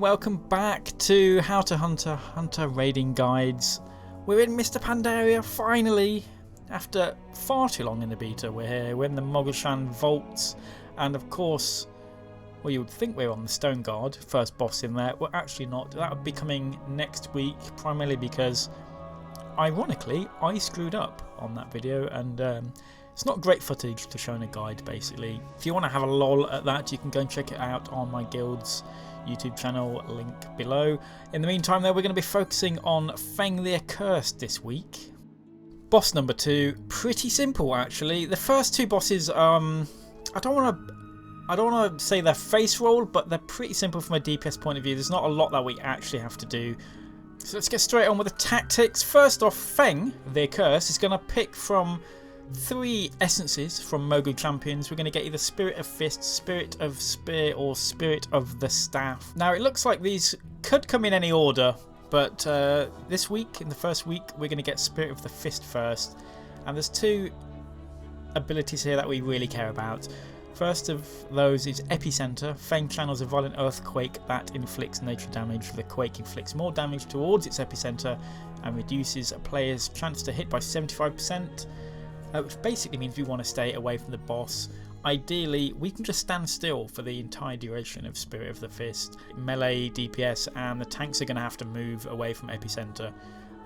welcome back to How to Hunter raiding guides. We're in Mr. Pandaria finally. After far too long in the beta, we're here. We're in the Mogu'shan Vaults, and of course, well, you would think we're on the Stone Guard, first boss in there. We're actually not. That would be coming next week, primarily because, ironically, I screwed up on that video, and it's not great footage to show in a guide, basically. If you want to have a lol at that, you can go and check it out on my guild's YouTube channel, link below. In the meantime, though, we're going to be focusing on Feng the Accursed this week. Boss number 2, pretty simple actually. The first two bosses, I don't want to say they're face roll, but they're pretty simple from a DPS point of view. There's not a lot that we actually have to do. So let's get straight on with the tactics. First off, Feng the Accursed is going to pick from 3 essences from Mogu champions. We're going to get either Spirit of Fist, Spirit of Spear, or Spirit of the Staff. Now it looks like these could come in any order, but this week, in the first week, we're going to get Spirit of the Fist first. And there's 2 abilities here that we really care about. First of those is Epicenter. Feng channels a violent earthquake that inflicts nature damage. The quake inflicts more damage towards its epicenter and reduces a player's chance to hit by 75%. Which basically means we want to stay away from the boss. Ideally, we can just stand still for the entire duration of Spirit of the Fist. Melee, DPS, and the tanks are going to have to move away from Epicenter.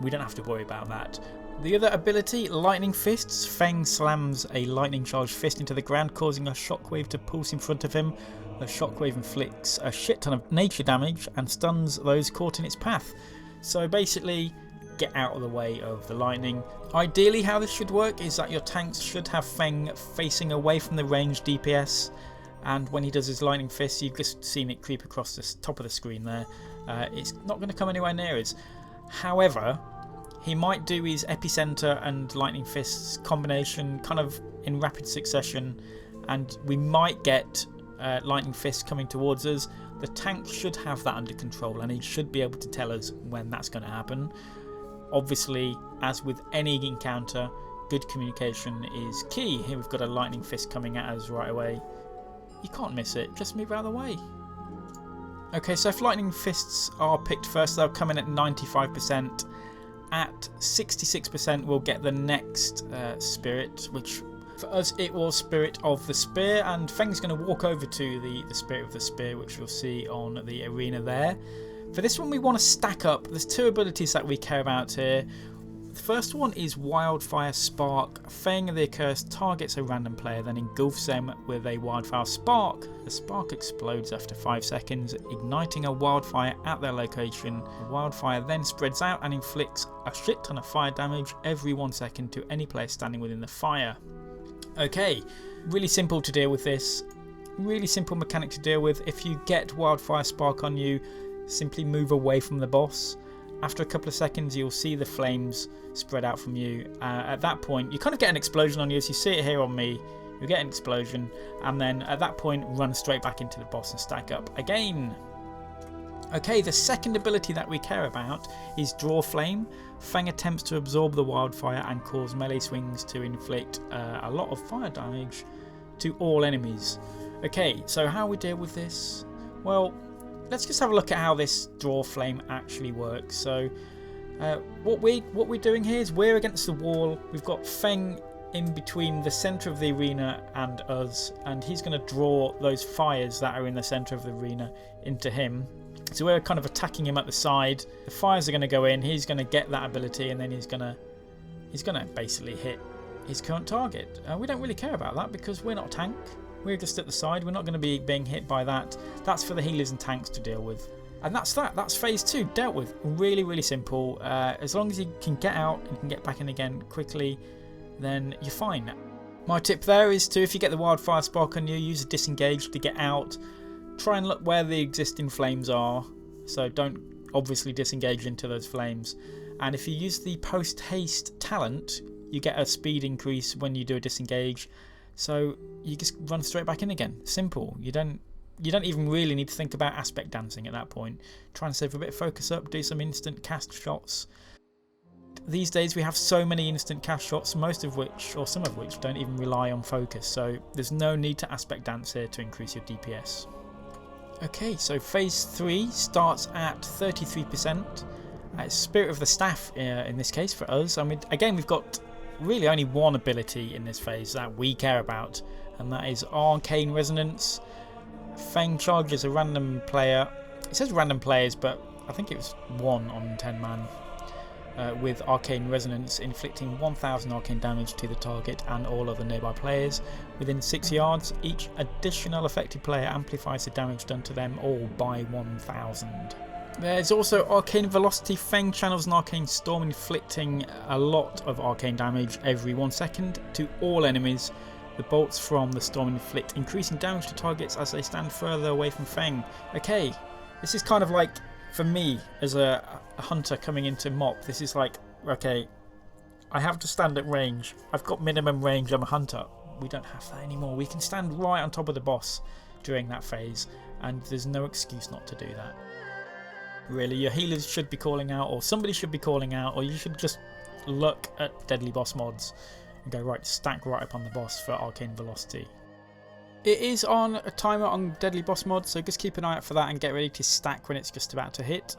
We don't have to worry about that. The other ability, Lightning Fists. Feng slams a lightning charged fist into the ground, causing a shockwave to pulse in front of him. The shockwave inflicts a shit ton of nature damage and stuns those caught in its path. So basically, get out of the way of the lightning. Ideally, how this should work is that your tanks should have Feng facing away from the ranged DPS, and when he does his lightning fist, you've just seen it creep across the top of the screen there. It's not going to come anywhere near us. However, he might do his epicenter and lightning fists combination kind of in rapid succession, and we might get lightning fists coming towards us. The tank should have that under control, and he should be able to tell us when that's going to happen. Obviously, as with any encounter, good communication is key. Here we've got a lightning fist coming at us right away. You can't miss it, just move out of the way. Okay, so if lightning fists are picked first, they'll come in at 95%. At 66% we'll get the next spirit, which for us it was Spirit of the Spear, and Feng's going to walk over to the Spirit of the Spear, which you'll see on the arena there. For this one we want to stack up. There's 2 abilities that we care about here. The first one is Wildfire Spark. Feng the Accursed targets a random player, then engulfs them with a Wildfire Spark. The spark explodes after 5 seconds, igniting a wildfire at their location. The wildfire then spreads out and inflicts a shit ton of fire damage every 1 second to any player standing within the fire. Okay, really simple to deal with this. Really simple mechanic to deal with. If you get Wildfire Spark on you, simply move away from the boss. After a couple of seconds you'll see the flames spread out from you. At that point you kind of get an explosion on you, as you see it here on me. You get an explosion, and then at that point run straight back into the boss and stack up again. Okay, the second ability that we care about is Draw Flame. Feng attempts to absorb the wildfire and cause melee swings to inflict a lot of fire damage to all enemies. Okay, so how we deal with this? Well, let's just have a look at how this Draw Flame actually works. So what we're doing here is we're against the wall. We've got Feng in between the centre of the arena and us, and he's going to draw those fires that are in the centre of the arena into him. So we're kind of attacking him at the side. The fires are going to go in. He's going to get that ability, and then he's going to basically hit his current target. We don't really care about that because we're not a tank. We're just at the side. We're not going to be being hit by that. That's for the healers and tanks to deal with. And that's that. That's phase 2 dealt with. Really, really simple. As long as you can get out and can get back in again quickly, then you're fine. My tip there is to, if you get the Wildfire Spark on you, use a disengage to get out. Try and look where the existing flames are. So don't obviously disengage into those flames. And if you use the post haste talent, you get a speed increase when you do a disengage. So you just run straight back in again. Simple. You don't even really need to think about aspect dancing at that point. Try and save a bit of focus up, do some instant cast shots. These days we have so many instant cast shots, most of which, or some of which, don't even rely on focus. So there's no need to aspect dance here to increase your DPS. Okay, so phase 3 starts at 33%. It's Spirit of the Staff in this case for us. I mean, again, we've got really only one ability in this phase that we care about, and that is Arcane Resonance. Feng charges a random player. It says random players, but I think it was 1 on 10 man. With Arcane Resonance, inflicting 1000 arcane damage to the target and all other nearby players within 6 yards. Each additional affected player amplifies the damage done to them all by 1000. There's also Arcane Velocity. Feng channels an Arcane Storm, inflicting a lot of arcane damage every 1 second to all enemies. The bolts from the storm inflict increasing damage to targets as they stand further away from Feng. Okay, this is kind of like, for me, as a hunter coming into MOP, this is like, okay, I have to stand at range. I've got minimum range, I'm a hunter. We don't have that anymore. We can stand right on top of the boss during that phase, and there's no excuse not to do that. Really, your healers should be calling out, or somebody should be calling out, or you should just look at deadly boss mods and go, right, stack right up on the boss for Arcane Velocity. It is on a timer on deadly boss mod, so just keep an eye out for that and get ready to stack when it's just about to hit.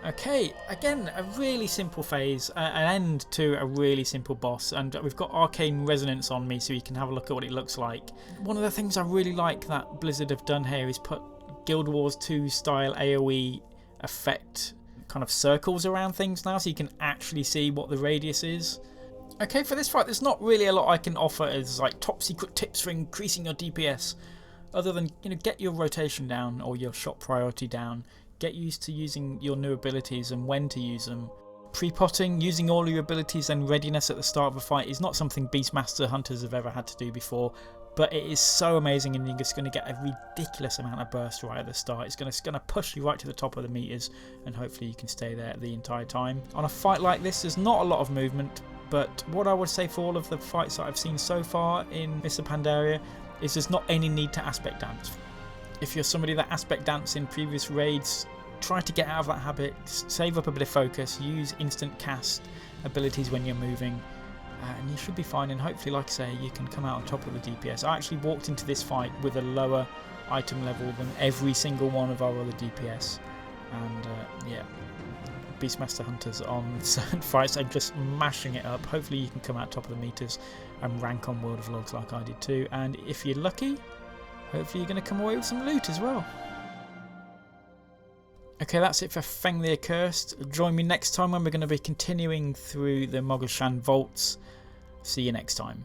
Okay, again, a really simple phase, an end to a really simple boss, and we've got Arcane Resonance on me so you can have a look at what it looks like. One of the things I really like that Blizzard have done here is put Guild Wars 2 style AoE effect kind of circles around things now, so you can actually see what the radius is. Okay, for this fight, there's not really a lot I can offer as like top secret tips for increasing your DPS, other than, you know, get your rotation down or your shot priority down, get used to using your new abilities and when to use them. Pre-potting, using all your abilities and readiness at the start of a fight is not something Beastmaster hunters have ever had to do before, but it is so amazing, and you're just going to get a ridiculous amount of burst right at the start. It's going to push you right to the top of the meters, and hopefully you can stay there the entire time. On a fight like this, there's not a lot of movement, but what I would say for all of the fights that I've seen so far in Mr. Pandaria is there's not any need to aspect dance. If you're somebody that aspect dance in previous raids, try to get out of that habit, save up a bit of focus, use instant cast abilities when you're moving, and you should be fine, and hopefully, like I say, you can come out on top of the DPS. I actually walked into this fight with a lower item level than every single one of our other DPS, and yeah, Beastmaster hunters on certain fights are just mashing it up. Hopefully you can come out top of the meters and rank on World of Logs like I did too, and if you're lucky, hopefully you're going to come away with some loot as well. Okay, that's it for Feng the Accursed. Join me next time when we're going to be continuing through the Mogu'shan Vaults. See you next time.